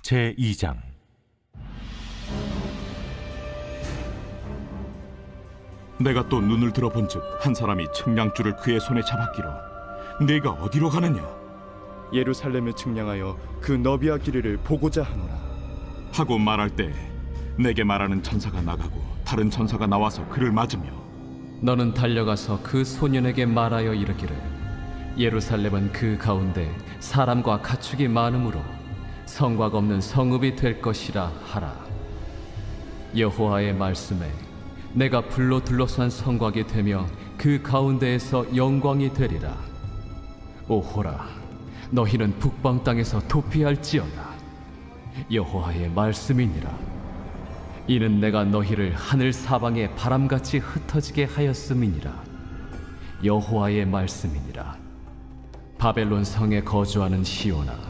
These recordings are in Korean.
제2장. 내가 또 눈을 들어본즉 한 사람이 측량줄을 그의 손에 잡았기로 네가 어디로 가느냐 예루살렘을 측량하여 그 너비와 길이를 보고자 하노라. 하고 말할 때 내게 말하는 천사가 나가고 다른 천사가 나와서 그를 맞으며 너는 달려가서 그 소년에게 말하여 이르기를 예루살렘은 그 가운데 사람과 가축이 많으므로 성곽 없는 성읍이 될 것이라 하라. 여호와의 말씀에 내가 불로 둘러싼 성곽이 되며 그 가운데에서 영광이 되리라. 오호라, 너희는 북방 땅에서 도피할지어다. 여호와의 말씀이니라. 이는 내가 너희를 하늘 사방에 바람같이 흩어지게 하였음이니라. 여호와의 말씀이니라. 바벨론 성에 거주하는 시온아,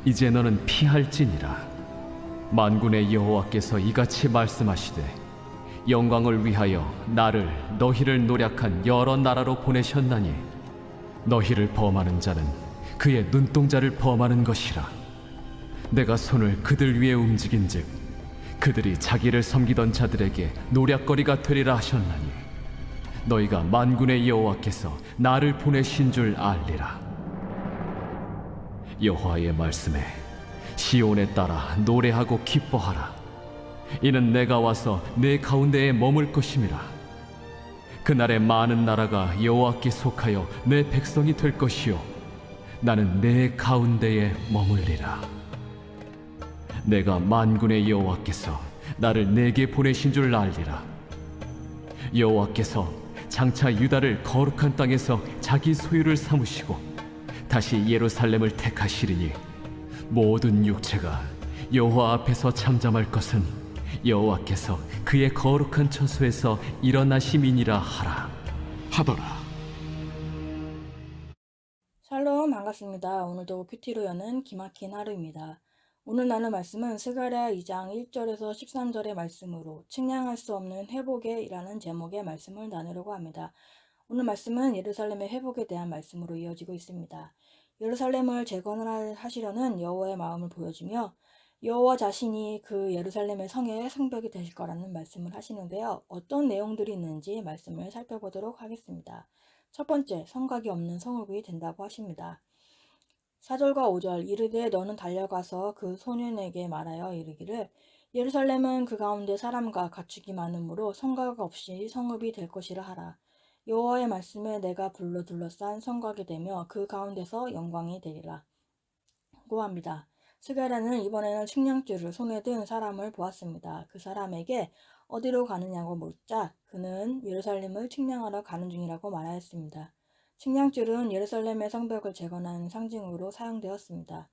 이제 너는 피할지니라. 만군의 여호와께서 이같이 말씀하시되 영광을 위하여 나를 너희를 노략한 여러 나라로 보내셨나니 너희를 범하는 자는 그의 눈동자를 범하는 것이라. 내가 손을 그들 위에 움직인즉 그들이 자기를 섬기던 자들에게 노략거리가 되리라 하셨나니 너희가 만군의 여호와께서 나를 보내신 줄 알리라. 여호와의 말씀에 시온에 따라 노래하고 기뻐하라. 이는 내가 와서 내 가운데에 머물 것임이라. 그날에 많은 나라가 여호와께 속하여 내 백성이 될 것이요 나는 내 가운데에 머물리라. 내가 만군의 여호와께서 나를 내게 보내신 줄 알리라. 여호와께서 장차 유다를 거룩한 땅에서 자기 소유를 삼으시고 다시 예루살렘을 택하시리니 모든 육체가 여호와 앞에서 잠잠할 것은 여호와께서 그의 거룩한 처소에서 일어나심이니라 하더라. 샬롬, 반갑습니다. 오늘도 큐티로 여는 기막힌 하루입니다. 오늘 나눌 말씀은 스가랴 2장 1절에서 13절의 말씀으로 측량할 수 없는 회복에이라는 제목의 말씀을 나누려고 합니다. 오늘 말씀은 예루살렘의 회복에 대한 말씀으로 이어지고 있습니다. 예루살렘을 재건하시려는 여호와의 마음을 보여주며 여호와 자신이 그 예루살렘의 성의 성벽이 되실 거라는 말씀을 하시는데요. 어떤 내용들이 있는지 말씀을 살펴보도록 하겠습니다. 첫 번째, 성곽이 없는 성읍이 된다고 하십니다. 4절과 5절, 이르되 너는 달려가서 그 소년에게 말하여 이르기를 예루살렘은 그 가운데 사람과 가축이 많으므로 성곽 없이 성읍이 될 것이라 하라. 여호와의 말씀에 내가 불로 둘러싼 성곽이 되며 그 가운데서 영광이 되리라 고 합니다. 스가랴는 이번에는 측량줄을 손에 든 사람을 보았습니다. 그 사람에게 어디로 가느냐고 묻자 그는 예루살렘을 측량하러 가는 중이라고 말하였습니다. 측량줄은 예루살렘의 성벽을 재건하는 상징으로 사용되었습니다.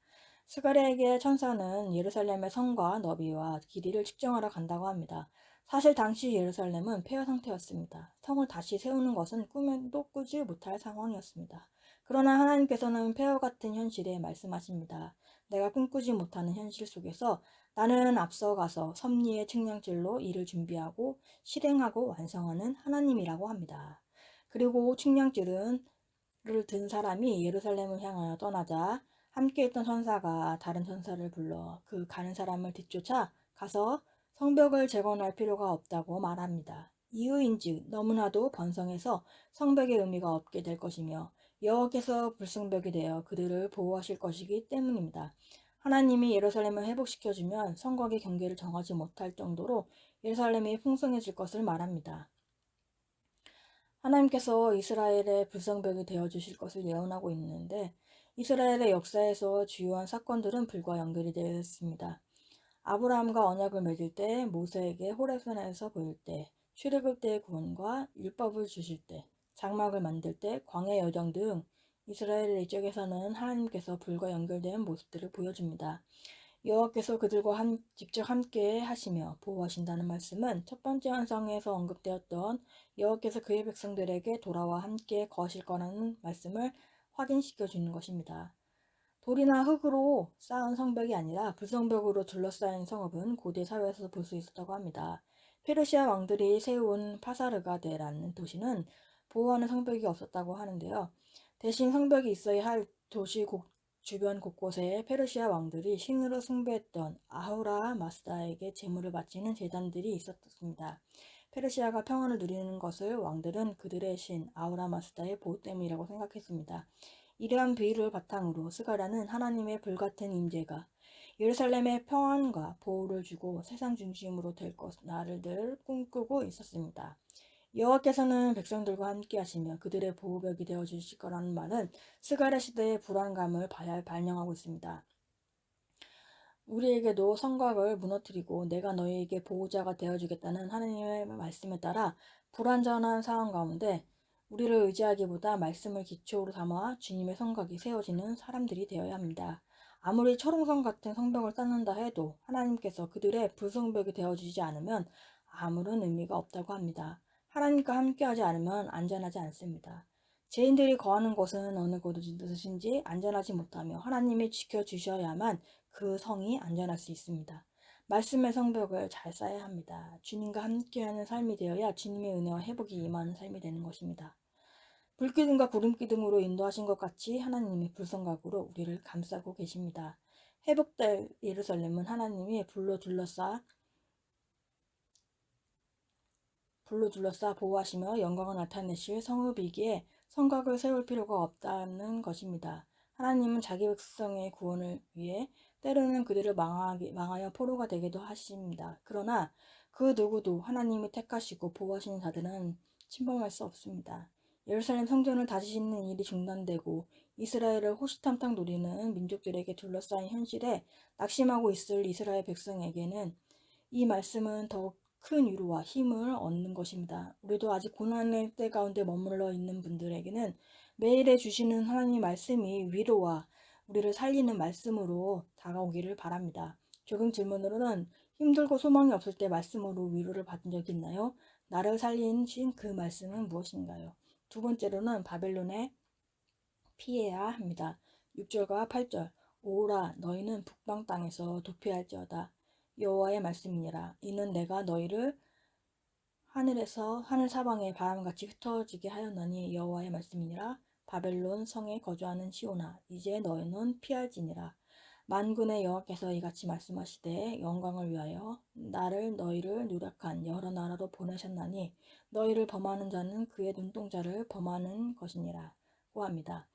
스가랴에게 천사는 예루살렘의 성과 너비와 길이를 측정하러 간다고 합니다. 사실 당시 예루살렘은 폐허 상태였습니다. 성을 다시 세우는 것은 꿈에도 꾸지 못할 상황이었습니다. 그러나 하나님께서는 폐허 같은 현실에 말씀하십니다. 내가 꿈꾸지 못하는 현실 속에서 나는 앞서가서 섭리의 측량줄로 일을 준비하고 실행하고 완성하는 하나님이라고 합니다. 그리고 측량줄을 든 사람이 예루살렘을 향하여 떠나자 함께 있던 천사가 다른 천사를 불러 그 가는 사람을 뒤쫓아 가서 성벽을 재건할 필요가 없다고 말합니다. 이유인즉 너무나도 번성해서 성벽의 의미가 없게 될 것이며 여호와께서 불성벽이 되어 그들을 보호하실 것이기 때문입니다. 하나님이 예루살렘을 회복시켜주면 성곽의 경계를 정하지 못할 정도로 예루살렘이 풍성해질 것을 말합니다. 하나님께서 이스라엘의 불성벽이 되어주실 것을 예언하고 있는데 이스라엘의 역사에서 주요한 사건들은 불과 연결이 되어 있습니다. 아브라함과 언약을 맺을 때, 모세에게 호렙산에서 보일 때, 출애굽 때의 구원과 율법을 주실 때, 장막을 만들 때, 광야 여정 등 이스라엘의 이적에서는 하나님께서 불과 연결된 모습들을 보여줍니다. 여호와께서 그들과 직접 함께 하시며 보호하신다는 말씀은 첫 번째 환상에서 언급되었던 여호와께서 그의 백성들에게 돌아와 함께 거하실 거라는 말씀을 확인시켜 주는 것입니다. 돌이나 흙으로 쌓은 성벽이 아니라 불성벽으로 둘러싸인 성읍은 고대 사회에서 볼 수 있었다고 합니다. 페르시아 왕들이 세운 파사르가데라는 도시는 보호하는 성벽이 없었다고 하는데요. 대신 성벽이 있어야 할 도시 주변 곳곳에 페르시아 왕들이 신으로 숭배했던 아후라 마스다에게 제물을 바치는 제단들이 있었습니다. 페르시아가 평안을 누리는 것을 왕들은 그들의 신 아후라 마스다의 보호 때문이라고 생각했습니다. 이러한 비유를 바탕으로 스가랴는 하나님의 불같은 임재가 예루살렘에 평안과 보호를 주고 세상 중심으로 될 나를 늘 꿈꾸고 있었습니다. 여호와께서는 백성들과 함께 하시며 그들의 보호벽이 되어 주실 거라는 말은 스가랴 시대의 불안감을 반영하고 있습니다. 우리에게도 성곽을 무너뜨리고 내가 너희에게 보호자가 되어주겠다는 하나님의 말씀에 따라 불완전한 상황 가운데 우리를 의지하기보다 말씀을 기초로 삼아 주님의 성곽이 세워지는 사람들이 되어야 합니다. 아무리 철옹성 같은 성벽을 쌓는다 해도 하나님께서 그들의 불성벽이 되어주지 않으면 아무런 의미가 없다고 합니다. 하나님과 함께하지 않으면 안전하지 않습니다. 죄인들이 거하는 곳은 어느 곳이든지 안전하지 못하며 하나님이 지켜주셔야만 그 성이 안전할 수 있습니다. 말씀의 성벽을 잘 쌓아야 합니다. 주님과 함께하는 삶이 되어야 주님의 은혜와 회복이 임하는 삶이 되는 것입니다. 불기둥과 구름기둥으로 인도하신 것 같이 하나님의 불성각으로 우리를 감싸고 계십니다. 회복될 예루살렘은 하나님이 불로 둘러싸 보호하시며 영광을 나타내실 성읍이기에 성곽을 세울 필요가 없다는 것입니다. 하나님은 자기 백성의 구원을 위해 때로는 그들을 망하여 포로가 되기도 하십니다. 그러나 그 누구도 하나님이 택하시고 보호하시는 자들은 침범할 수 없습니다. 예루살렘 성전을 다지시는 일이 중단되고 이스라엘을 호시탐탐 노리는 민족들에게 둘러싸인 현실에 낙심하고 있을 이스라엘 백성에게는 이 말씀은 더욱 큰 위로와 힘을 얻는 것입니다. 우리도 아직 고난의 때 가운데 머물러 있는 분들에게는 매일에 주시는 하나님 말씀이 위로와 우리를 살리는 말씀으로 다가오기를 바랍니다. 적용 질문으로는 힘들고 소망이 없을 때 말씀으로 위로를 받은 적이 있나요? 나를 살리신 그 말씀은 무엇인가요? 두 번째로는 바벨론에 피해야 합니다. 6절과 8절 오라 너희는 북방 땅에서 도피할지어다. 여호와의 말씀이니라. 이는 내가 너희를 하늘 사방에 바람같이 흩어지게 하였나니 여호와의 말씀이니라. 바벨론 성에 거주하는 시온아 이제 너희는 피할지니라. 만군의 여호와께서 이같이 말씀하시되 영광을 위하여 너희를 누락한 여러 나라로 보내셨나니 너희를 범하는 자는 그의 눈동자를 범하는 것이니라고 합니다.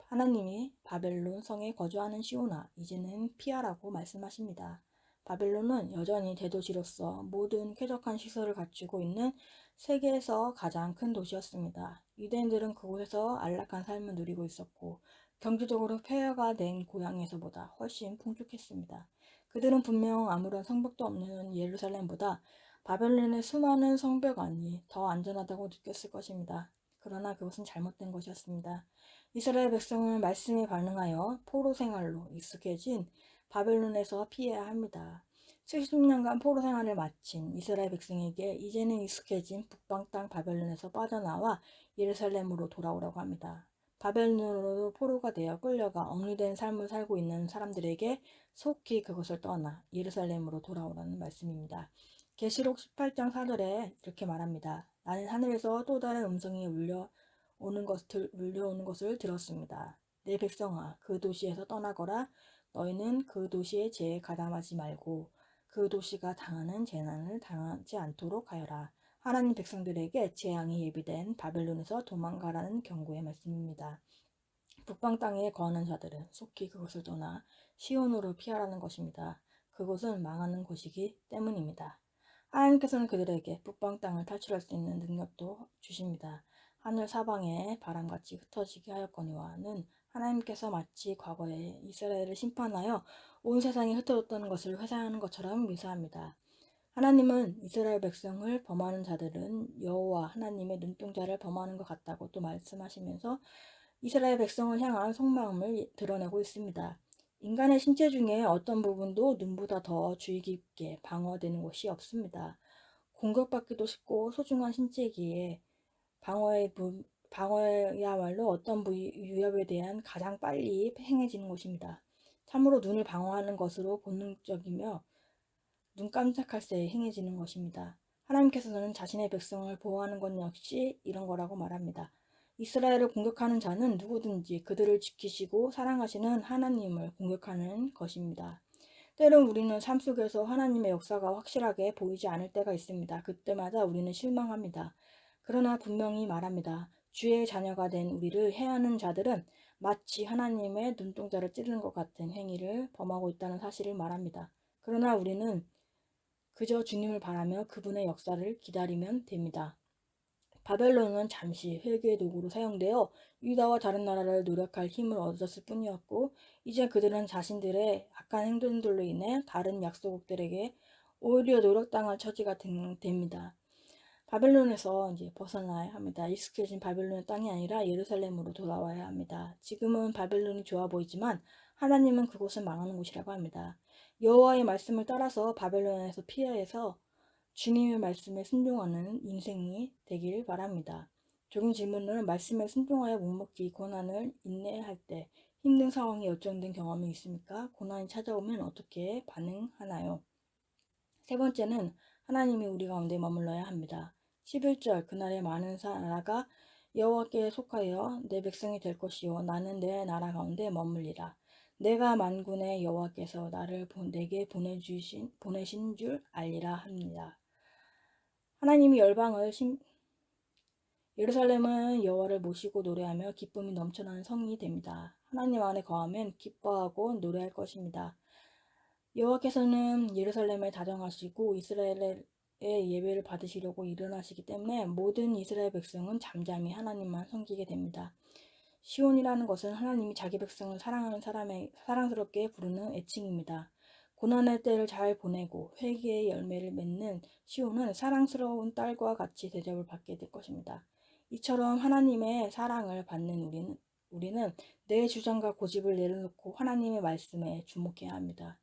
하나님이 바벨론 성에 거주하는 시온아 이제는 피하라고 말씀하십니다. 바벨론은 여전히 대도시로서 모든 쾌적한 시설을 갖추고 있는 세계에서 가장 큰 도시였습니다. 유대인들은 그곳에서 안락한 삶을 누리고 있었고 경제적으로 폐허가 된 고향에서보다 훨씬 풍족했습니다. 그들은 분명 아무런 성벽도 없는 예루살렘보다 바벨론의 수많은 성벽안이 더 안전하다고 느꼈을 것입니다. 그러나 그것은 잘못된 것이었습니다. 이스라엘 백성은 말씀에 반응하여 포로 생활로 익숙해진 바벨론에서 피해야 합니다. 70년간 포로 생활을 마친 이스라엘 백성에게 이제는 익숙해진 북방 땅 바벨론에서 빠져나와 예루살렘으로 돌아오라고 합니다. 바벨론으로 포로가 되어 끌려가 억류된 삶을 살고 있는 사람들에게 속히 그것을 떠나 예루살렘으로 돌아오라는 말씀입니다. 계시록 18장 4절에 이렇게 말합니다. 나는 하늘에서 또 다른 음성이 울려오는 것을 들었습니다. 내 백성아 그 도시에서 떠나거라. 너희는 그 도시의 죄에 가담하지 말고 그 도시가 당하는 재난을 당하지 않도록 하여라. 하나님 백성들에게 재앙이 예비된 바벨론에서 도망가라는 경고의 말씀입니다. 북방 땅에 거하는 자들은 속히 그것을 떠나 시온으로 피하라는 것입니다. 그곳은 망하는 곳이기 때문입니다. 하나님께서는 그들에게 북방 땅을 탈출할 수 있는 능력도 주십니다. 하늘 사방에 바람같이 흩어지게 하였거니와는 하나님께서 마치 과거에 이스라엘을 심판하여 온 세상에 흩어졌던 것을 회상하는 것처럼 묘사합니다. 하나님은 이스라엘 백성을 범하는 자들은 여호와 하나님의 눈동자를 범하는 것 같다고 또 말씀하시면서 이스라엘 백성을 향한 속마음을 드러내고 있습니다. 인간의 신체 중에 어떤 부분도 눈보다 더 주의 깊게 방어되는 곳이 없습니다. 공격받기도 쉽고 소중한 신체기에 방어야말로 어떤 위협에 대한 가장 빨리 행해지는 곳입니다. 참으로 눈을 방어하는 것으로 본능적이며 눈 깜짝할 새에 행해지는 것입니다. 하나님께서는 자신의 백성을 보호하는 것 역시 이런 거라고 말합니다. 이스라엘을 공격하는 자는 누구든지 그들을 지키시고 사랑하시는 하나님을 공격하는 것입니다. 때론 우리는 삶 속에서 하나님의 역사가 확실하게 보이지 않을 때가 있습니다. 그때마다 우리는 실망합니다. 그러나 분명히 말합니다. 주의 자녀가 된 우리를 해하는 자들은 마치 하나님의 눈동자를 찌르는 것 같은 행위를 범하고 있다는 사실을 말합니다. 그러나 우리는 그저 주님을 바라며 그분의 역사를 기다리면 됩니다. 바벨론은 잠시 회개의 도구로 사용되어 유다와 다른 나라를 노력할 힘을 얻었을 뿐이었고, 이제 그들은 자신들의 악한 행동들로 인해 다른 약소국들에게 오히려 노력당할 처지가 됩니다. 바벨론에서 이제 벗어나야 합니다. 익숙해진 바벨론의 땅이 아니라 예루살렘으로 돌아와야 합니다. 지금은 바벨론이 좋아 보이지만 하나님은 그곳은 망하는 곳이라고 합니다. 여호와의 말씀을 따라서 바벨론에서 피해서 주님의 말씀에 순종하는 인생이 되길 바랍니다. 조금 질문은 말씀에 순종하여 묵묵히 고난을 인내할 때 힘든 상황에 역전된 경험이 있습니까? 고난이 찾아오면 어떻게 반응하나요? 세 번째는 하나님이 우리 가운데 머물러야 합니다. 11절 그날에 많은 나라가 여호와께 속하여 내 백성이 될 것이요 나는 내 나라 가운데 머물리라. 내가 만군의 여호와께서 나를 내게 보내신 줄 알리라 합니다. 하나님이 예루살렘은 여호와를 모시고 노래하며 기쁨이 넘쳐나는 성이 됩니다. 하나님 안에 거하면 기뻐하고 노래할 것입니다. 여호와께서는 예루살렘을 다정하시고 이스라엘의 예배를 받으시려고 일어나시기 때문에 모든 이스라엘 백성은 잠잠히 하나님만 섬기게 됩니다. 시온이라는 것은 하나님이 자기 백성을 사랑하는 사람의 사랑스럽게 부르는 애칭입니다. 고난의 때를 잘 보내고 회개의 열매를 맺는 시온은 사랑스러운 딸과 같이 대접을 받게 될 것입니다. 이처럼 하나님의 사랑을 받는 우리는 내 주장과 고집을 내려놓고 하나님의 말씀에 주목해야 합니다.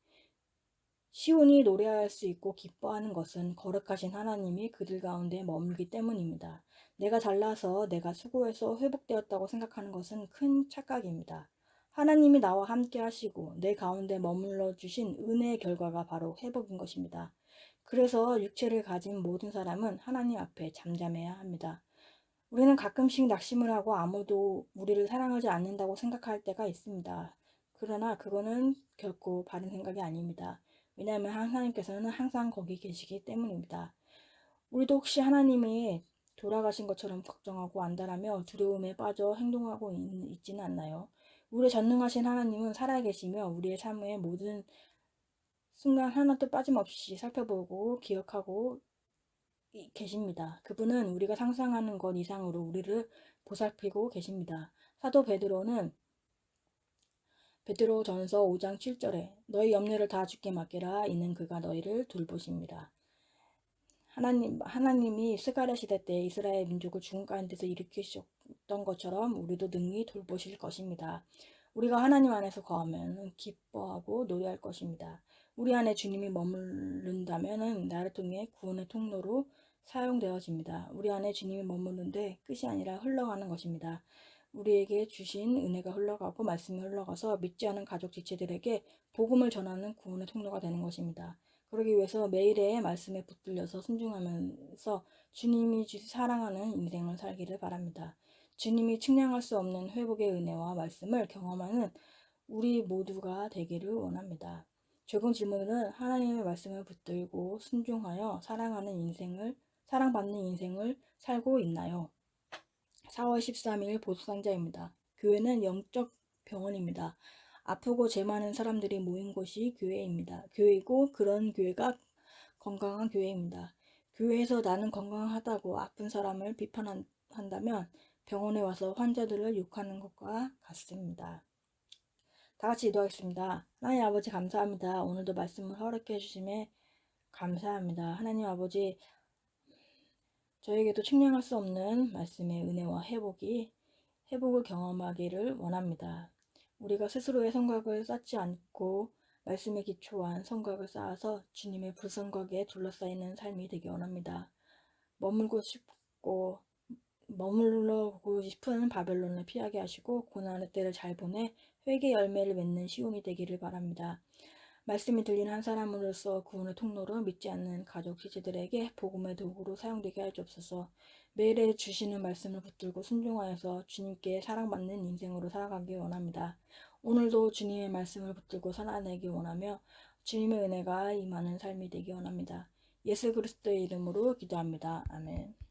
시온이 노래할 수 있고 기뻐하는 것은 거룩하신 하나님이 그들 가운데 머물기 때문입니다. 내가 잘나서 내가 수고해서 회복되었다고 생각하는 것은 큰 착각입니다. 하나님이 나와 함께 하시고 내 가운데 머물러 주신 은혜의 결과가 바로 회복인 것입니다. 그래서 육체를 가진 모든 사람은 하나님 앞에 잠잠해야 합니다. 우리는 가끔씩 낙심을 하고 아무도 우리를 사랑하지 않는다고 생각할 때가 있습니다. 그러나 그거는 결코 바른 생각이 아닙니다. 왜냐하면 하나님께서는 항상 거기 계시기 때문입니다. 우리도 혹시 하나님이 돌아가신 것처럼 걱정하고 안달하며 두려움에 빠져 행동하고 있지는 않나요? 우리의 전능하신 하나님은 살아계시며 우리의 삶의 모든 순간 하나도 빠짐없이 살펴보고 기억하고 계십니다. 그분은 우리가 상상하는 것 이상으로 우리를 보살피고 계십니다. 사도 베드로전서 5장 7절에 너희 염려를 다 주께 맡기라 이는 그가 너희를 돌보십니다. 하나님이 스가랴 시대 때 이스라엘 민족을 죽음 가운데서 일으키셨던 것처럼 우리도 능히 돌보실 것입니다. 우리가 하나님 안에서 거하면 기뻐하고 노래할 것입니다. 우리 안에 주님이 머무른다면 나를 통해 구원의 통로로 사용되어집니다. 우리 안에 주님이 머무는데 끝이 아니라 흘러가는 것입니다. 우리에게 주신 은혜가 흘러가고 말씀이 흘러가서 믿지 않은 가족 지체들에게 복음을 전하는 구원의 통로가 되는 것입니다. 그러기 위해서 매일의 말씀에 붙들려서 순종하면서 주님이 사랑하는 인생을 살기를 바랍니다. 주님이 측량할 수 없는 회복의 은혜와 말씀을 경험하는 우리 모두가 되기를 원합니다. 적은 질문은 하나님의 말씀을 붙들고 순종하여 사랑받는 인생을 살고 있나요? 4월 13일 보수상자입니다. 교회는 영적 병원입니다. 아프고 죄 많은 사람들이 모인 곳이 교회이고 그런 교회가 건강한 교회입니다. 교회에서 나는 건강하다고 아픈 사람을 비판한다면 병원에 와서 환자들을 욕하는 것과 같습니다. 다 같이 기도하겠습니다. 하나님 아버지 감사합니다. 오늘도 말씀을 허락해 주심에 감사합니다. 하나님 아버지 저에게도 측량할 수 없는 말씀의 은혜와 회복을 경험하기를 원합니다. 우리가 스스로의 성곽을 쌓지 않고 말씀에 기초한 성곽을 쌓아서 주님의 불성곽에 둘러싸이는 삶이 되기 원합니다. 머물고 싶은 바벨론을 피하게 하시고 고난의 때를 잘 보내 회개 열매를 맺는 시온이 되기를 바랍니다. 말씀이 들리는 한 사람으로서 구원의 통로로 믿지 않는 가족, 지체들에게 복음의 도구로 사용되게 하여 주옵소서. 매일에 주시는 말씀을 붙들고 순종하여서 주님께 사랑받는 인생으로 살아가기 원합니다. 오늘도 주님의 말씀을 붙들고 살아내기 원하며 주님의 은혜가 임하는 삶이 되기 원합니다. 예수 그리스도의 이름으로 기도합니다. 아멘.